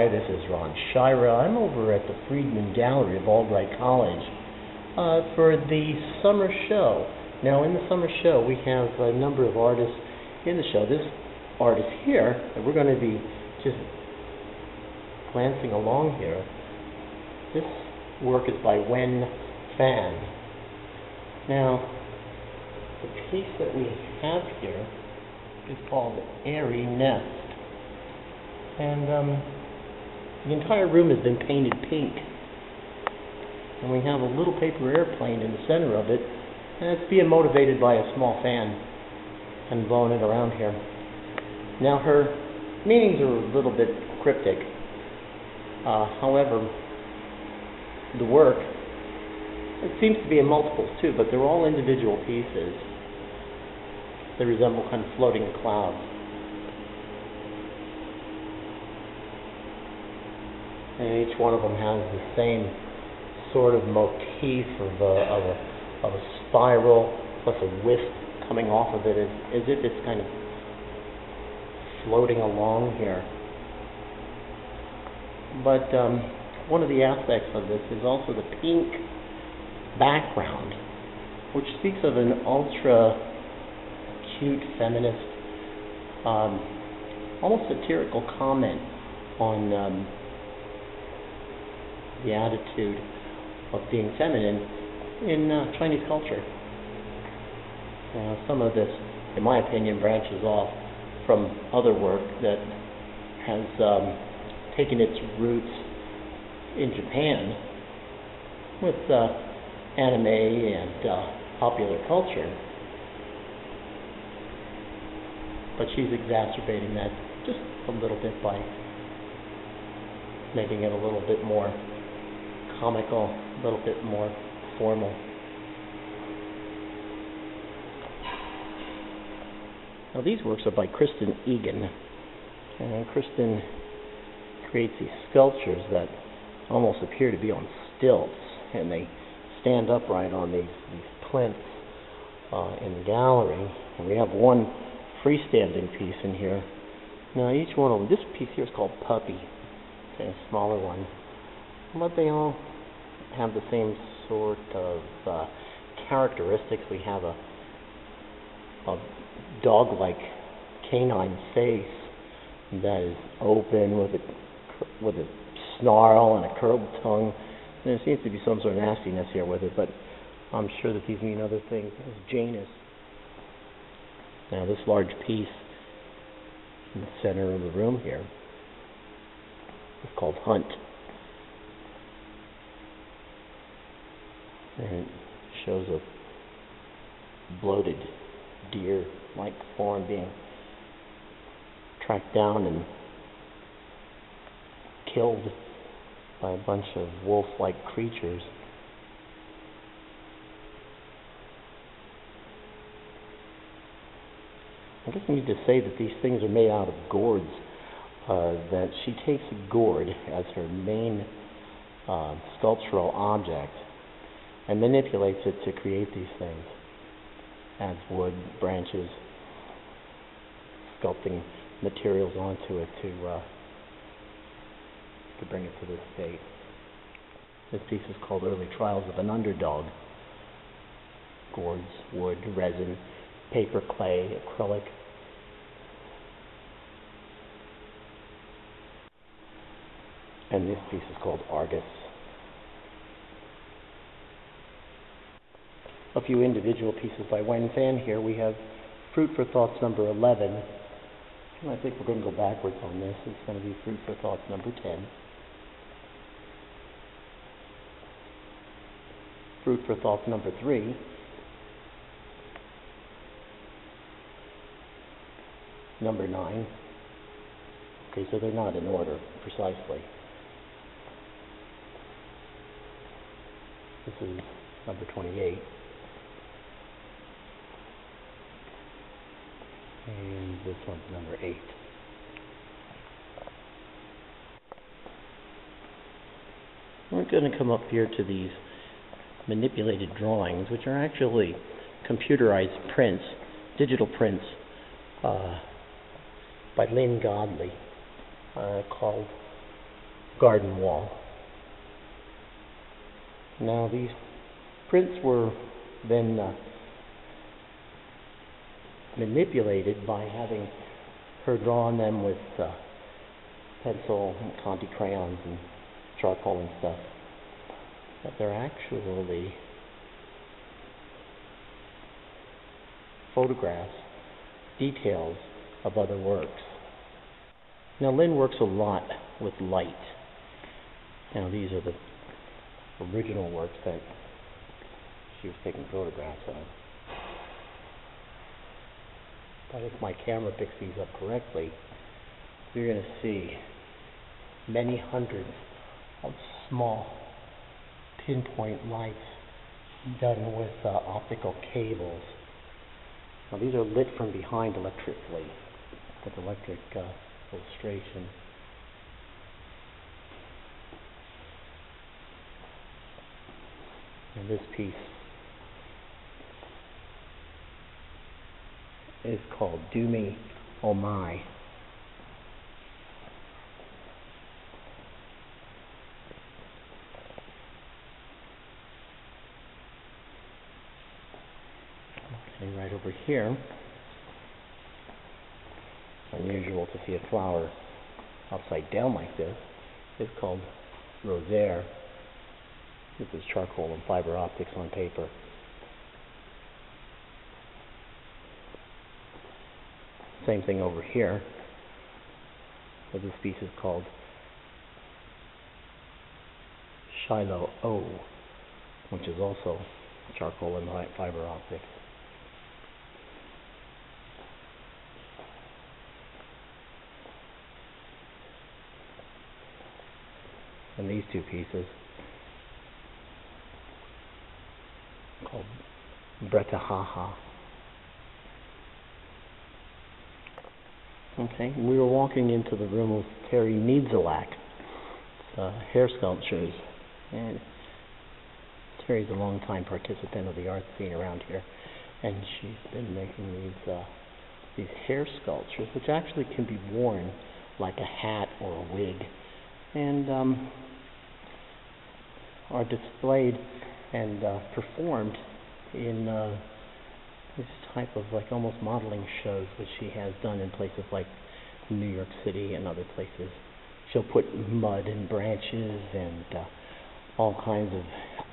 Hi, this is Schira. I'm over at the Freedman Gallery of Albright College for the summer show. Now, in the summer show, we have a number of artists in the show. This artist here, that we're going to be just glancing along here, this work is by Wen Fan. Now, the piece that we have here is called Airy Nest. And the entire room has been painted pink. And we have a little paper airplane in the center of it, and it's being motivated by a small fan and blowing it around here. Now, her meanings are a little bit cryptic. However, the work, it seems to be in multiples too, but they're all individual pieces. They resemble kind of floating clouds. And each one of them has the same sort of motif of a spiral plus a wisp coming off of it, as if it's kind of floating along here. But one of the aspects of this is also the pink background, which speaks of an ultra cute feminist, almost satirical comment on the attitude of being feminine in Chinese culture. Some of this, in my opinion, branches off from other work that has taken its roots in Japan with anime and popular culture. But she's exacerbating that just a little bit by making it a little bit more comical, a little bit more formal. Now, these works are by Kristen Egan, and Kristen creates these sculptures that almost appear to be on stilts, and they stand upright on these plinths in the gallery. And we have one freestanding piece in here. Now, each one of them, this piece here is called Puppy, okay, a smaller one, but they all have the same sort of characteristics. We have a dog-like canine face that is open with a snarl and a curled tongue. And there seems to be some sort of nastiness here with it, but I'm sure that these mean other things. This is Janus. Now, this large piece in the center of the room here is called Hunt. And it shows a bloated deer-like form being tracked down and killed by a bunch of wolf-like creatures. I guess I need to say that these things are made out of gourds, that she takes a gourd as her main sculptural object and manipulates it to create these things. Adds wood, branches, sculpting materials onto it to bring it to this state. This piece is called Early Trials of an Underdog. Gourds, wood, resin, paper, clay, acrylic. And this piece is called Argus. A few individual pieces by Wen Fan here. We have Fruit for Thoughts number 11. And I think we're going to go backwards on this. It's going to be Fruit for Thoughts number 10. Fruit for Thoughts number 3. Number 9. Okay, so they're not in order precisely. This is number 28. And this one's number 8. We're going to come up here to these manipulated drawings, which are actually computerized prints, digital prints by Godley, called garden wall. Now these prints were then manipulated by having her draw on them with pencil and Conti crayons and charcoal and stuff. But they're actually photographs, details of other works. Now Lynn works a lot with light. Now these are the original works that she was taking photographs of. But if my camera picks these up correctly, you're going to see many hundreds of small pinpoint lights done with optical cables. Now these are lit from behind electrically with electric illustration. And this piece is called Do Me, Oh My. Okay, right over here, it's unusual to see a flower upside down like this. It's called Rosaire. This is charcoal and fiber optics on paper. Same thing over here. So this piece is called Shiloh O, which is also charcoal and fiber optics. And these two pieces called Bretahaha. Okay, we were walking into the room of Terry Niedzialek, hair sculptures, and Terry's a long-time participant of the art scene around here, and she's been making these hair sculptures, which actually can be worn like a hat or a wig, and are displayed and performed in this type of like almost modeling shows, which she has done in places like New York City and other places. She'll put mud and branches and all kinds of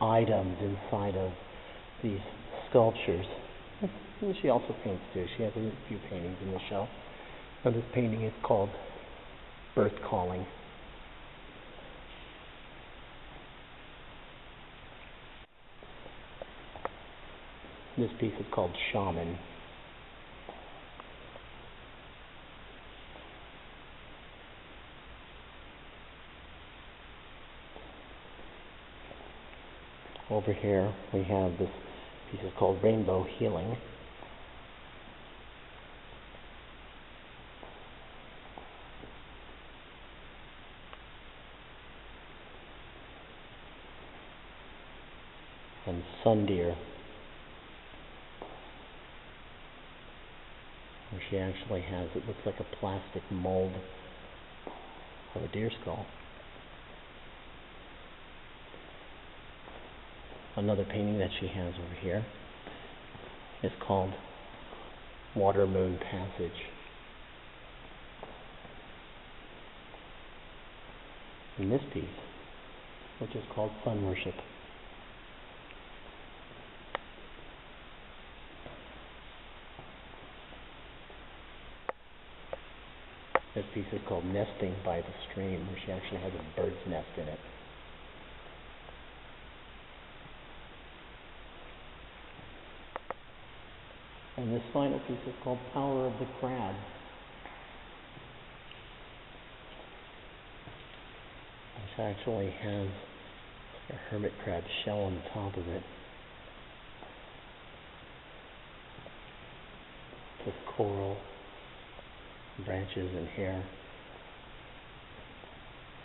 items inside of these sculptures. And she also paints too. She has a few paintings in the show. Now this painting is called Birth Calling. This piece is called Shaman. Over here we have this piece is called Rainbow Healing. And Sun Deer, where she actually has, it looks like a plastic mold of a deer skull. Another painting that she has over here is called Water Moon Passage. And this piece, which is called Sun Worship. This piece is called Nesting by the Stream, where she actually has a bird's nest in it. And this final piece is called Power of the Crab. Which actually has a hermit crab shell on the top of it. With coral, branches, and hair.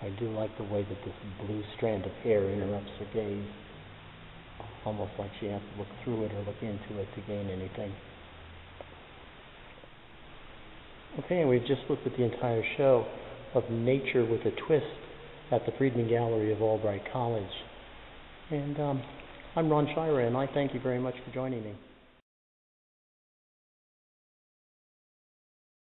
I do like the way that this blue strand of hair interrupts her gaze. Almost like she has to look through it or look into it to gain anything. Okay, and we've just looked at the entire show of Nature with a Twist at the Freedman Gallery of Albright College. And I'm Ron Schira, and I thank you very much for joining me.